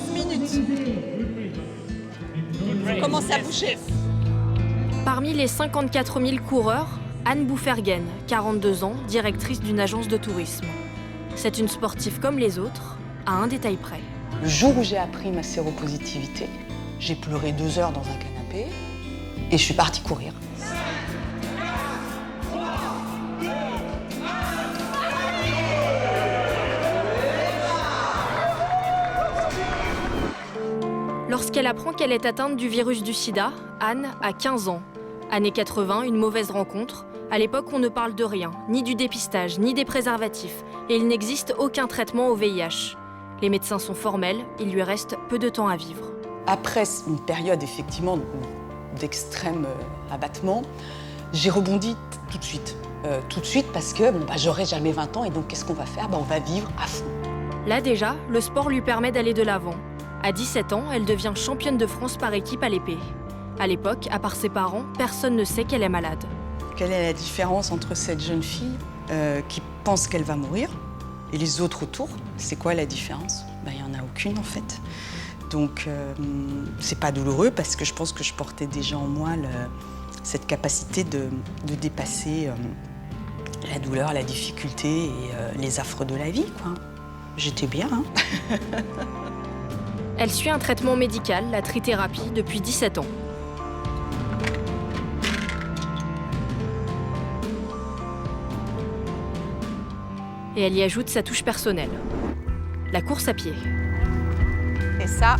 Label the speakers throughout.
Speaker 1: 15 minutes. Commencez à bouger.
Speaker 2: Parmi les 54 000 coureurs, Anne Bouferguen, 42 ans, directrice d'une agence de tourisme. C'est une sportive comme les autres, à un détail près.
Speaker 3: Le jour où j'ai appris ma séropositivité, j'ai pleuré 2 heures dans un canapé et je suis partie courir.
Speaker 2: Lorsqu'elle apprend qu'elle est atteinte du virus du sida, Anne a 15 ans. Années 80, une mauvaise rencontre. À l'époque, on ne parle de rien, ni du dépistage, ni des préservatifs. Et il n'existe aucun traitement au VIH. Les médecins sont formels, il lui reste peu de temps à vivre.
Speaker 3: Après une période effectivement d'extrême abattement, j'ai rebondi tout de suite. Tout de suite parce que j'aurai jamais 20 ans et donc qu'est-ce qu'on va faire? On va vivre à fond.
Speaker 2: Là déjà, le sport lui permet d'aller de l'avant. À 17 ans, elle devient championne de France par équipe à l'épée. À l'époque, à part ses parents, personne ne sait qu'elle est malade.
Speaker 3: Quelle est la différence entre cette jeune fille qui pense qu'elle va mourir et les autres autour? C'est quoi la différence? Il n'y en a aucune en fait. Donc c'est pas douloureux parce que je pense que je portais déjà en moi cette capacité de dépasser la douleur, la difficulté et les affres de la vie, quoi. J'étais bien, hein.
Speaker 2: Elle suit un traitement médical, la trithérapie, depuis 17 ans. Et elle y ajoute sa touche personnelle. La course à pied.
Speaker 1: Et ça,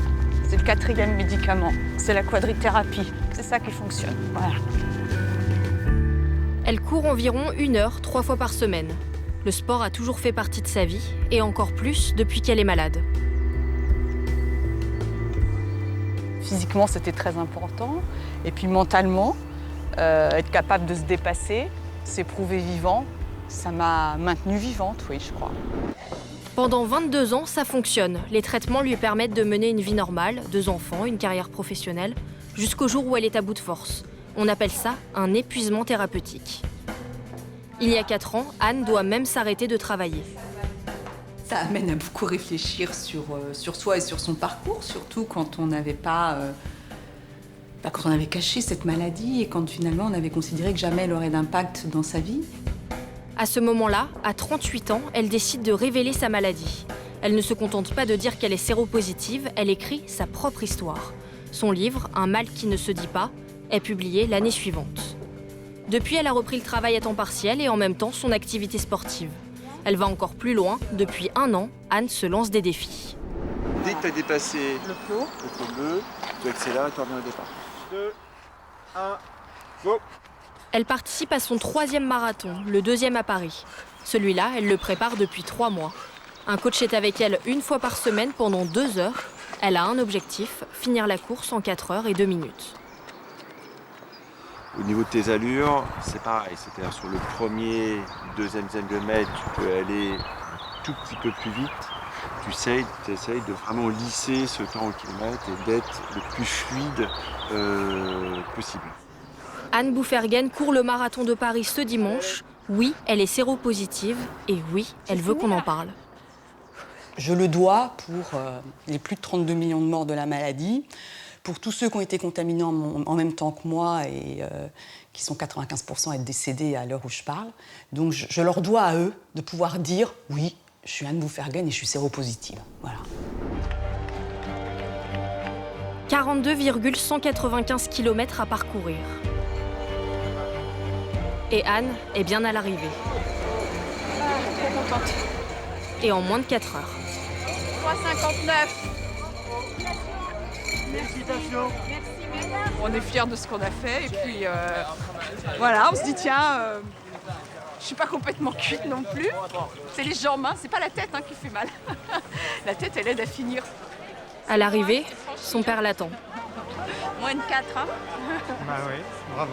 Speaker 1: c'est le 4e médicament. C'est la quadrithérapie. C'est ça qui fonctionne. Voilà.
Speaker 2: Elle court environ 1 heure, 3 fois par semaine. Le sport a toujours fait partie de sa vie, et encore plus depuis qu'elle est malade.
Speaker 1: Physiquement, c'était très important. Et puis mentalement, être capable de se dépasser, s'éprouver vivant, ça m'a maintenue vivante, oui, je crois.
Speaker 2: Pendant 22 ans, ça fonctionne. Les traitements lui permettent de mener une vie normale, 2 enfants, une carrière professionnelle, jusqu'au jour où elle est à bout de force. On appelle ça un épuisement thérapeutique. Il y a 4 ans, Anne doit même s'arrêter de travailler.
Speaker 3: Ça amène à beaucoup réfléchir sur soi et sur son parcours, surtout quand on n'avait pas... quand on avait caché cette maladie et quand finalement on avait considéré que jamais elle aurait d'impact dans sa vie.
Speaker 2: À ce moment-là, à 38 ans, elle décide de révéler sa maladie. Elle ne se contente pas de dire qu'elle est séropositive, elle écrit sa propre histoire. Son livre, Un mal qui ne se dit pas, est publié l'année suivante. Depuis, elle a repris le travail à temps partiel et en même temps son activité sportive. Elle va encore plus loin. Depuis 1 an, Anne se lance des défis.
Speaker 4: Dès que tu as dépassé
Speaker 1: Le flot.
Speaker 4: le flot bleu, tu accélères et tu reviens au départ. 2, 1, go!
Speaker 2: Elle participe à son 3e marathon, le 2e à Paris. Celui-là, elle le prépare depuis 3 mois. Un coach est avec elle 1 fois par semaine pendant 2 heures. Elle a un objectif, finir la course en 4 heures et 2 minutes.
Speaker 4: Au niveau de tes allures, c'est pareil. C'est-à-dire sur le premier, 2e dizaine de mètre, tu peux aller un tout petit peu plus vite. Tu essayes de vraiment lisser ce temps au kilomètre et d'être le plus fluide possible.
Speaker 2: Anne Bouferguen court le marathon de Paris ce dimanche. Oui, elle est séropositive et oui, elle veut qu'on en parle.
Speaker 3: Je le dois pour les plus de 32 millions de morts de la maladie, pour tous ceux qui ont été contaminés en même temps que moi et qui sont 95% à être décédés à l'heure où je parle. Donc je leur dois à eux de pouvoir dire « Oui, je suis Anne Bouferguen et je suis séropositive. » Voilà.
Speaker 2: 42,195 km à parcourir. Et Anne est bien à l'arrivée.
Speaker 1: Trop contente.
Speaker 2: Et en moins de 4 heures.
Speaker 1: 3,59.
Speaker 4: Félicitations!
Speaker 1: On est fiers de ce qu'on a fait et puis voilà, on se dit tiens, je suis pas complètement cuite non plus. C'est les jambes, hein, c'est pas la tête qui fait mal. La tête, elle aide à finir.
Speaker 2: À l'arrivée, son père l'attend.
Speaker 1: Moins de 4, hein.
Speaker 5: Bah oui, bravo.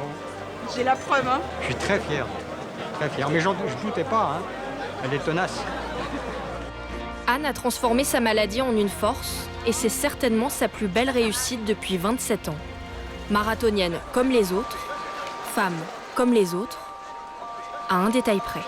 Speaker 1: J'ai la preuve, hein.
Speaker 5: Je suis très fier. Très fier. Mais je doutais pas, hein. Elle est tenace.
Speaker 2: Anne a transformé sa maladie en une force et c'est certainement sa plus belle réussite depuis 27 ans. Marathonienne comme les autres, femme comme les autres, à un détail près.